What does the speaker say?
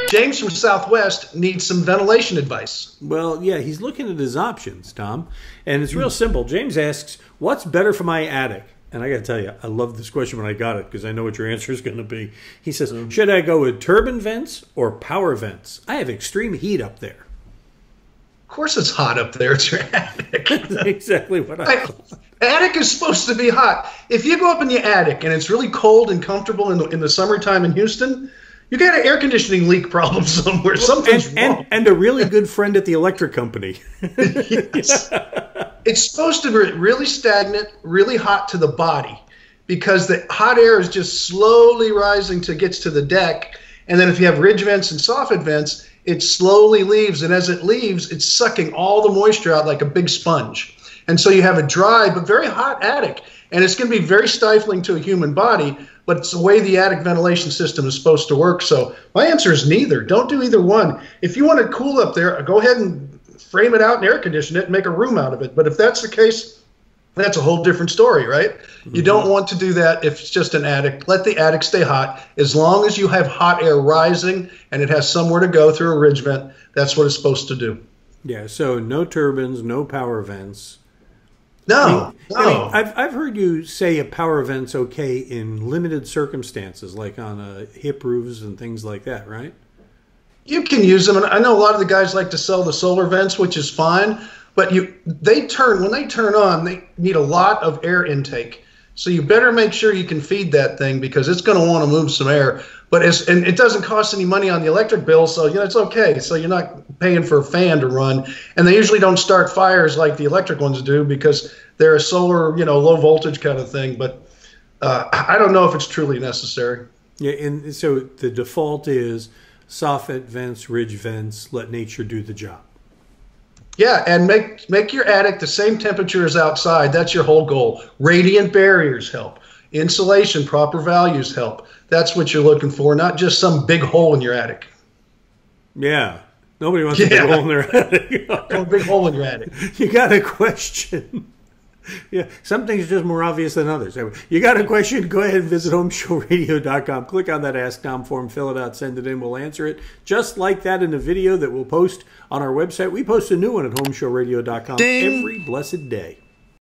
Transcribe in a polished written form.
James from Southwest needs some ventilation advice. Well, yeah, he's looking at his options, Tom. And it's real simple. James asks, what's better for my attic? And I got to tell you, I love this question when I got it because I know what your answer is going to be. He says, should I go with turbine vents or power vents? I have extreme heat up there. Of course it's hot up there. It's your attic. That's exactly what I thought. Attic is supposed to be hot. If you go up in the attic and it's really cold and comfortable in the summertime in Houston, you got an air conditioning leak problem somewhere. Something's wrong. And a really good friend at the electric company. Yes. It's supposed to be really stagnant, really hot to the body because the hot air is just slowly rising till it gets to the deck. And then if you have ridge vents and soffit vents, it slowly leaves. And as it leaves, it's sucking all the moisture out like a big sponge. And so you have a dry but very hot attic. And it's going to be very stifling to a human body, but it's the way the attic ventilation system is supposed to work. So my answer is neither. Don't do either one. If you want to cool up there, go ahead and frame it out and air condition it and make a room out of it. But if that's the case, that's a whole different story, right? You don't want to do that if it's just an attic. Let the attic stay hot. As long as you have hot air rising and it has somewhere to go through a ridge vent, that's what it's supposed to do. Yeah, so no turbines, no power vents. No, I mean, I've heard you say a power vent's okay in limited circumstances, like on hip roofs and things like that, right? You can use them, and I know a lot of the guys like to sell the solar vents, which is fine. But when they turn on, they need a lot of air intake. So you better make sure you can feed that thing because it's going to want to move some air. And it doesn't cost any money on the electric bill, so it's okay. So you're not paying for a fan to run. And they usually don't start fires like the electric ones do because they're a solar, low voltage kind of thing. But I don't know if it's truly necessary. Yeah, and so the default is soffit vents, ridge vents, let nature do the job. Yeah, and make your attic the same temperature as outside. That's your whole goal. Radiant barriers help. Insulation, proper values help. That's what you're looking for, not just some big hole in your attic. Yeah. Nobody wants a big hole in their attic. A big hole in your attic. You got a question. Yeah, some things are just more obvious than others. You got a question? Go ahead and visit HomeShowRadio.com. Click on that Ask Tom form, fill it out, send it in. We'll answer it just like that in a video that we'll post on our website. We post a new one at HomeShowRadio.com every blessed day.